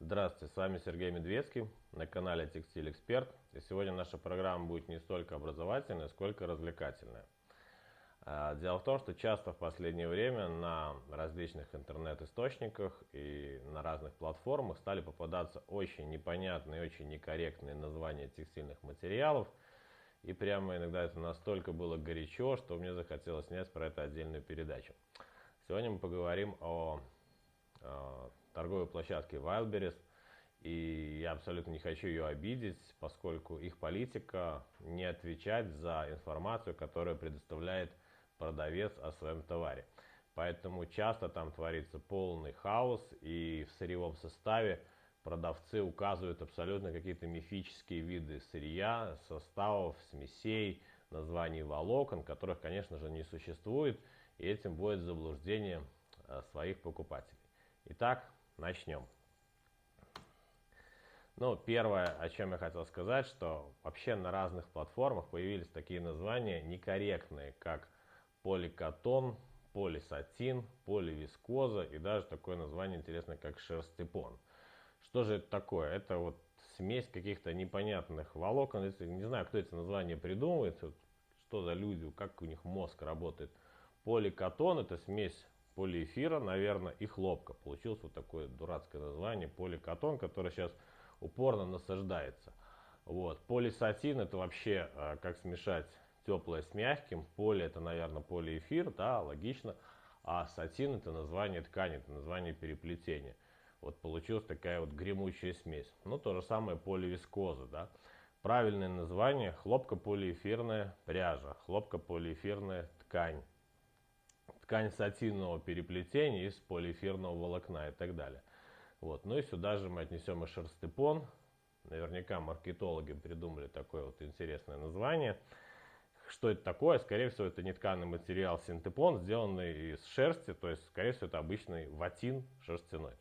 Здравствуйте, с вами Сергей Медведский на канале Текстиль Эксперт. И сегодня наша программа будет не столько образовательная, сколько развлекательная. Дело в том, что часто в последнее время на различных интернет-источниках и на разных платформах стали попадаться очень непонятные, очень некорректные названия текстильных материалов. И прямо иногда это настолько было горячо, что мне захотелось снять про это отдельную передачу. Сегодня мы поговорим о торговой площадке Wildberries. И я абсолютно не хочу ее обидеть, поскольку их политика не отвечать за информацию, которую предоставляет продавец о своем товаре. Поэтому часто там творится полный хаос, и в сырьевом составе продавцы указывают абсолютно какие-то мифические виды сырья, составов, смесей, названий волокон, которых, конечно же, не существует, и этим вводят в заблуждение своих покупателей. Итак, начнем. Ну, первое, о чем я хотел сказать, что вообще на разных платформах появились такие названия некорректные, как поликотон, полисатин, поливискоза и даже такое название интересное, как шерстепон. Что же это такое? Это вот смесь каких-то непонятных волокон. Не знаю, кто эти названия придумывает, что за люди, как у них мозг работает. Поликотон — это смесь полиэфира, наверное, и хлопка. Получилось вот такое дурацкое название поликотон, которое сейчас упорно насаждается. Вот. Полисатин — это вообще как смешать теплое с мягким. Поли — это, наверное, полиэфир, да, логично. А сатин — это название ткани, это название переплетения. Вот получилась такая вот гремучая смесь. Ну, то же самое поливискоза, да. Правильное название — хлопкополиэфирная пряжа, хлопкополиэфирная ткань, ткань сатинового переплетения из полиэфирного волокна и так далее. Вот. Ну и сюда же мы отнесем и шерстепон. Наверняка маркетологи придумали такое вот интересное название. Что это такое? Скорее всего, это нетканый материал синтепон, сделанный из шерсти, то есть, скорее всего, это обычный ватин шерстяной.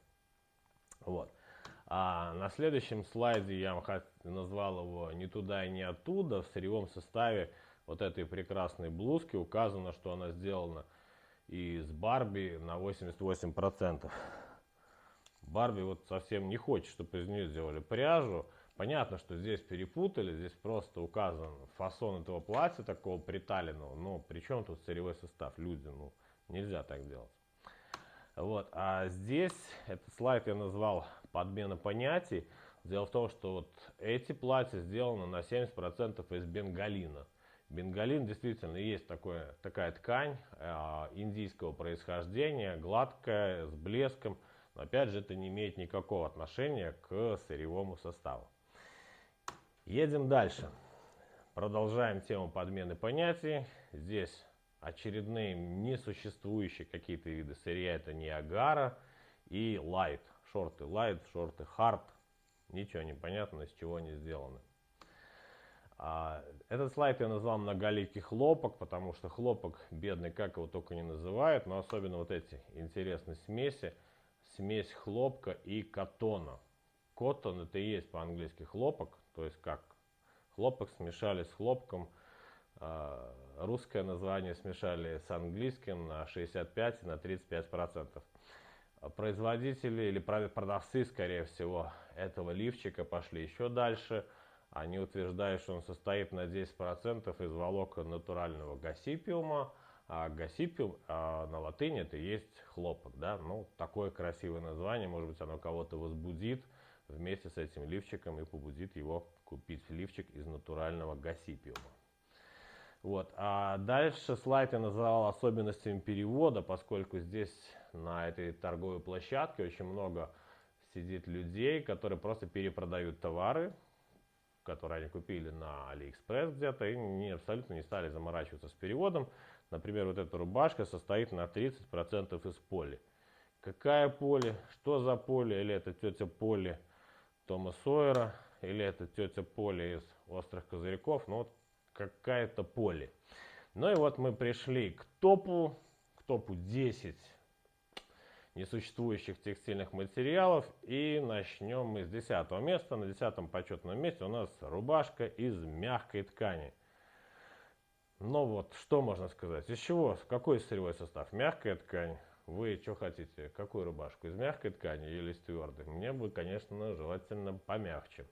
Вот. А на следующем слайде я вам назвал его «Не туда и не оттуда». В сырьевом составе вот этой прекрасной блузки указано, что она сделана из Барби на 88%. Барби вот совсем не хочет, чтобы из нее сделали пряжу. Понятно, что здесь перепутали, здесь просто указан фасон этого платья, такого приталенного. Но при чем тут сырьевой состав? Люди, ну, нельзя так делать. Вот, а здесь этот слайд я назвал «Подмена понятий». Дело в том, что вот эти платья сделаны на 70% из бенгалина. Бенгалин действительно есть такая ткань индийского происхождения, гладкая, с блеском. Но опять же, это не имеет никакого отношения к сырьевому составу. Едем дальше. Продолжаем тему подмены понятий. Здесь очередные несуществующие какие-то виды сырья. Это Ниагара и Light. Шорты Light, шорты Hard. Ничего не понятно, из чего они сделаны. Этот слайд я назвал многоликий хлопок, потому что хлопок бедный, как его только не называют, но особенно вот эти интересные смеси. Смесь хлопка и коттона. Коттон — это и есть по-английски хлопок, то есть как хлопок смешали с хлопком. Русское название смешали с английским на 65 и на 35%. Производители или продавцы, скорее всего, этого лифчика пошли еще дальше. Они утверждают, что он состоит на 10% из волокон натурального госипиума. А госипиум на латыни — это и есть хлопок, да, ну, такое красивое название, может быть, оно кого-то возбудит вместе с этим лифчиком и побудит его купить лифчик из натурального госипиума. Вот, а дальше слайд я назвал особенностями перевода, поскольку здесь на этой торговой площадке очень много сидит людей, которые просто перепродают товары, которые они купили на Алиэкспресс где-то, и абсолютно не стали заморачиваться с переводом. Например, вот эта рубашка состоит на 30% из поли. Какая поли? Что за поли? Или это тетя Поли Тома Сойера? Или это тетя Поли из «Острых козырьков»? Ну вот какая-то поли. Ну и вот мы пришли к топу 10 несуществующих текстильных материалов. И начнем мы с 10-го места. На 10-м почетном месте у нас рубашка из мягкой ткани. Ну вот, что можно сказать? Из чего? Какой сырьевой состав? Мягкая ткань. вы что хотите? Какую рубашку? Из мягкой ткани или из твердой? Мне бы, конечно, желательно помягче.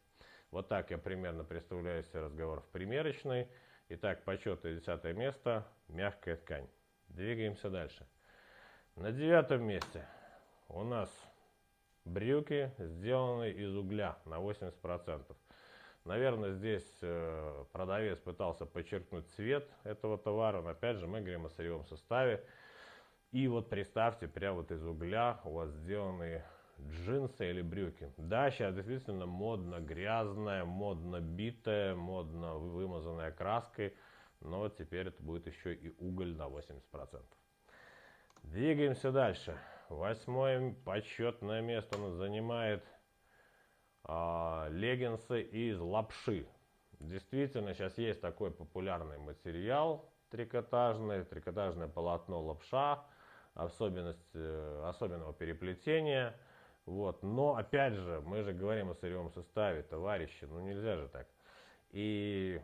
Вот так я примерно представляю себе разговор в примерочной. Итак, почетное 10 место, мягкая ткань. Двигаемся дальше. На 9 месте у нас брюки, сделанные из угля на 80%. Наверное, здесь продавец пытался подчеркнуть цвет этого товара, но опять же мы говорим о сырьевом составе. И вот представьте, прямо вот из угля у вас сделаны джинсы или брюки. Да, сейчас действительно модно грязная, модно битая, модно вымазанная краской, но теперь это будет еще и уголь на 80%. Двигаемся дальше. 8-е почетное место у нас занимает леггинсы из лапши. Действительно, сейчас есть такой популярный материал трикотажное полотно лапша, особенность особенного переплетения. Вот. Но опять же, мы же говорим о сырьевом составе, товарищи, ну нельзя же так. И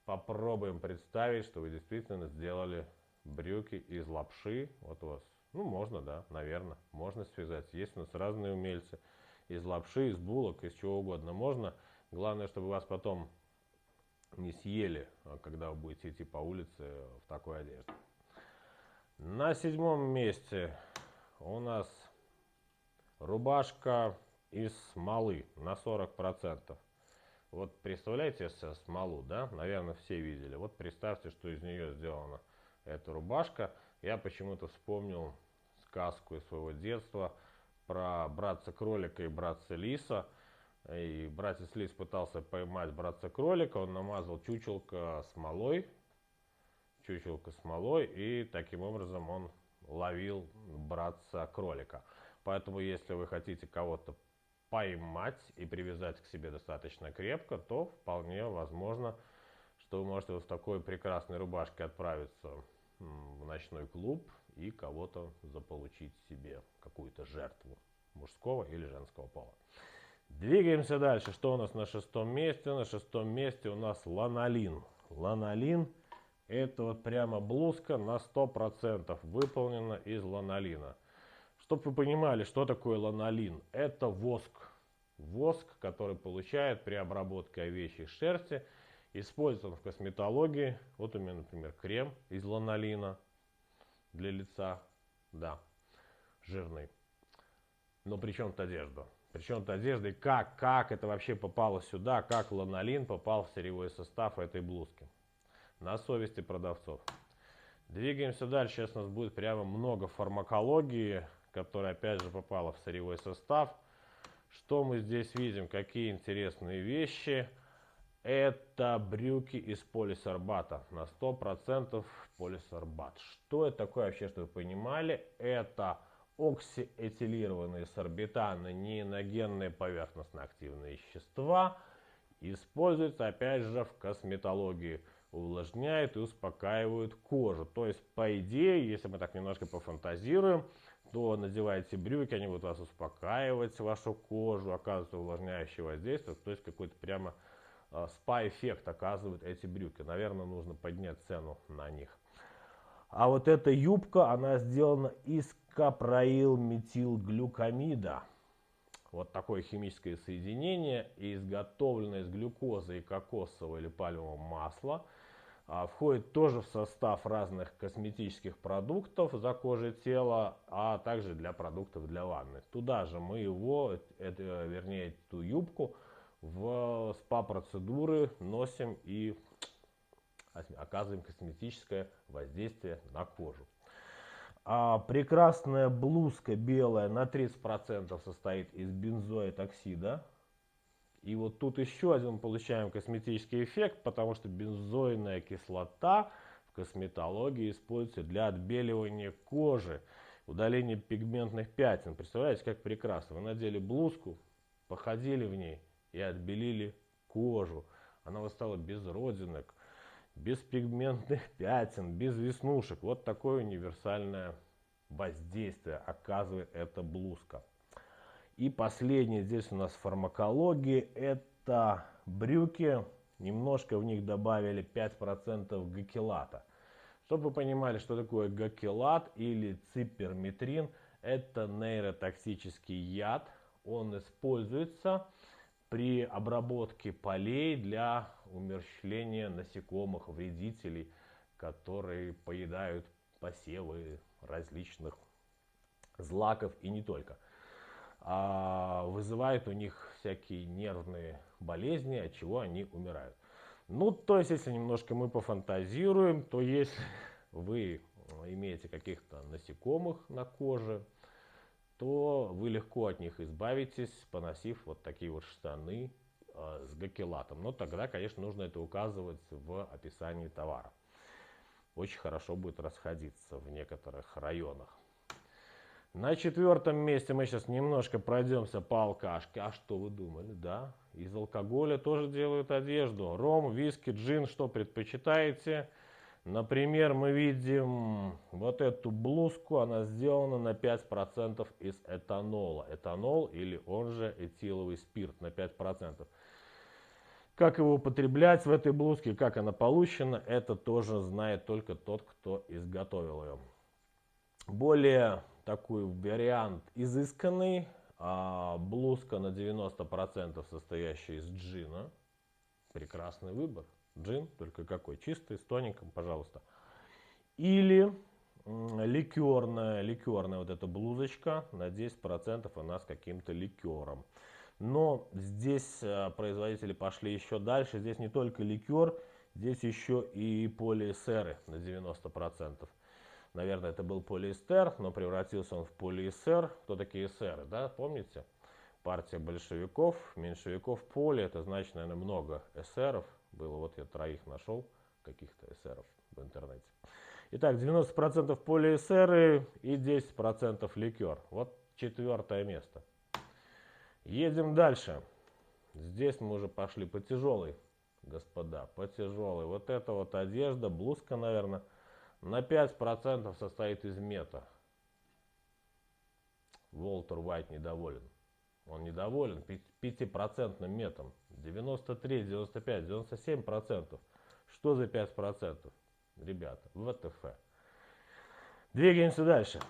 попробуем представить, что вы действительно сделали брюки из лапши. Вот у вас, ну можно, да, наверное, можно связать. Есть у нас разные умельцы. Из лапши, из булок, из чего угодно можно. Главное, чтобы вас потом не съели, когда вы будете идти по улице в такой одежде. На 7-м месте у нас рубашка из смолы на 40%. Вот представляете себе смолу, да? Наверное, все видели. Вот представьте, что из нее сделана эта рубашка. Я почему-то вспомнил сказку из своего детства про братца-кролика и братца-лиса. И братец-лис пытался поймать братца-кролика, он намазал чучелко смолой, и таким образом он ловил братца-кролика. Поэтому, если вы хотите кого-то поймать и привязать к себе достаточно крепко, то вполне возможно, что вы можете вот в такой прекрасной рубашке отправиться в ночной клуб и кого-то заполучить себе, какую-то жертву мужского или женского пола. Двигаемся дальше. Что у нас на 6-м месте? На 6-м месте у нас ланолин. Ланолин — это вот прямо блузка на 100% выполнена из ланолина. Чтобы вы понимали, что такое ланолин, это воск. Воск, который получают при обработке овечьей шерсти, используется в косметологии. Вот у меня, например, крем из ланолина для лица, да, жирный. Но при чем-то одежда. Причем-то одежда, и как это вообще попало сюда, как ланолин попал в сырьевой состав этой блузки. На совести продавцов. Двигаемся дальше. Сейчас у нас будет прямо много фармакологии, которая опять же попала в сырьевой состав. Что мы здесь видим? Какие интересные вещи. Это брюки из полисорбата. На 100% полисорбат. Что это такое вообще, чтобы вы понимали? Это оксиэтилированные сорбитаны, неиногенные поверхностно-активные вещества, используются опять же в косметологии, увлажняют и успокаивают кожу. То есть, по идее, если мы так немножко пофантазируем, то надеваете брюки, они будут вас успокаивать, вашу кожу, оказывают увлажняющее воздействие, то есть какой-то прямо спа-эффект оказывают эти брюки. Наверное, нужно поднять цену на них. А вот эта юбка, она сделана из капроилметилглюкамида. Вот такое химическое соединение, изготовленное из глюкозы и кокосового или пальмового масла. Входит тоже в состав разных косметических продуктов за кожей тела, а также для продуктов для ванны. Туда же мы эту юбку в спа-процедуры носим и оказываем косметическое воздействие на кожу. Прекрасная блузка белая на 30% состоит из бензоэтоксида. И вот тут еще один получаем косметический эффект, потому что бензойная кислота в косметологии используется для отбеливания кожи, удаления пигментных пятен. Представляете, как прекрасно. Вы надели блузку, походили в ней и отбелили кожу. Она у вас стала без родинок, без пигментных пятен, без веснушек. Вот такое универсальное воздействие оказывает эта блузка. И последнее здесь у нас фармакология. Это брюки. Немножко в них добавили 5% гакелата. Чтобы вы понимали, что такое гакелат или циперметрин, это нейротоксический яд. Он используется при обработке полей для умерщвления насекомых, вредителей, которые поедают посевы различных злаков и не только. Вызывает у них всякие нервные болезни, от чего они умирают. Ну, то есть, если немножко мы пофантазируем, то если вы имеете каких-то насекомых на коже, то вы легко от них избавитесь, поносив вот такие вот штаны с гакелатом. Но тогда, конечно, нужно это указывать в описании товара. Очень хорошо будет расходиться в некоторых районах. На 4-м месте мы сейчас немножко пройдемся по алкашке. А что вы думали? Да, из алкоголя тоже делают одежду. Ром, виски, джин, что предпочитаете? Например, мы видим вот эту блузку, она сделана на 5% из этанола. Этанол, или он же этиловый спирт, на 5%. Как его употреблять в этой блузке, как она получена, это тоже знает только тот, кто изготовил ее. Более такой вариант изысканный, блузка на 90% состоящая из джина. Прекрасный выбор. Джин, только какой? Чистый, с тоником, пожалуйста. Или ликерная вот эта блузочка на 10% она с каким-то ликером. Но здесь производители пошли еще дальше. Здесь не только ликер, здесь еще и полиэстеры на 90%. Наверное, это был полиэстер, но превратился он в полиэсер. Кто такие эсеры, да, помните? Партия большевиков, меньшевиков, поле, это значит, наверное, много эсеров было. Вот я 3 нашел, каких-то эсеров в интернете. Итак, 90% полиэсеры и 10% ликер. Вот 4-е место. Едем дальше. Здесь мы уже пошли по тяжелой, господа, по тяжелой. Вот эта вот одежда, блузка, наверное, на 5% состоит из мета. Уолтер Уайт недоволен. Он недоволен 5% метом. 93, 95, 97%. Что за 5%? Ребята, ВТФ. Двигаемся дальше.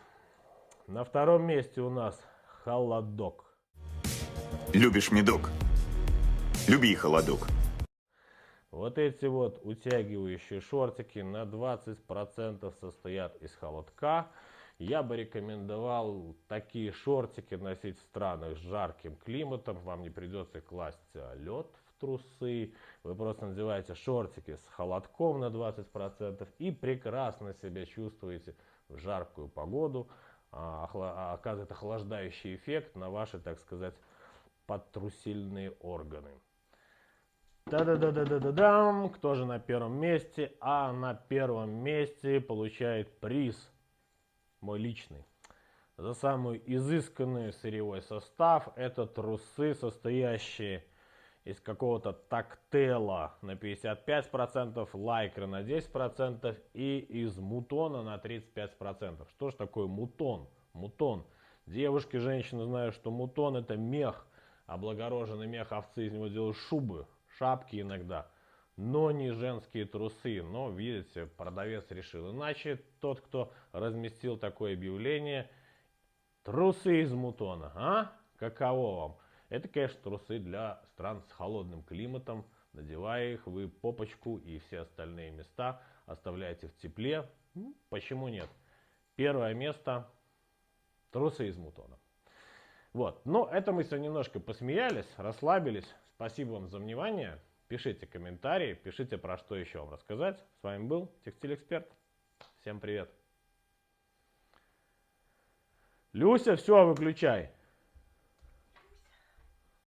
На 2-м месте у нас холодок. Любишь медок? Люби холодок. Вот эти вот утягивающие шортики на 20% состоят из холодка. Я бы рекомендовал такие шортики носить в странах с жарким климатом. Вам не придется класть лед в трусы. Вы просто надеваете шортики с холодком на 20% и прекрасно себя чувствуете в жаркую погоду. Оказывает охлаждающий эффект на ваши, так сказать, подтрусильные органы. Да-да-да-да-да-да-дам! Кто же на 1-м месте? А на 1-м месте получает приз, мой личный, за самый изысканный сырьевой состав. Это трусы, состоящие из какого-то тактела на 55%, лайкра на 10% и из мутона на 35%. Что же такое мутон? Мутон. Девушки, женщины знают, что мутон это мех, облагороженный мех овцы, из него делают шубы, шапки иногда, но не женские трусы. Но, видите, продавец решил иначе. Тот, кто разместил такое объявление, трусы из мутона, а? Каково вам? Это, конечно, трусы для стран с холодным климатом. Надевая их, вы попочку и все остальные места оставляете в тепле. Почему нет? 1-е место – трусы из мутона. Вот, но это мы сегодня немножко посмеялись, расслабились. Спасибо вам за внимание. Пишите комментарии, пишите, про что еще вам рассказать. С вами был Текстиль Эксперт. Всем привет. Люся, все, выключай.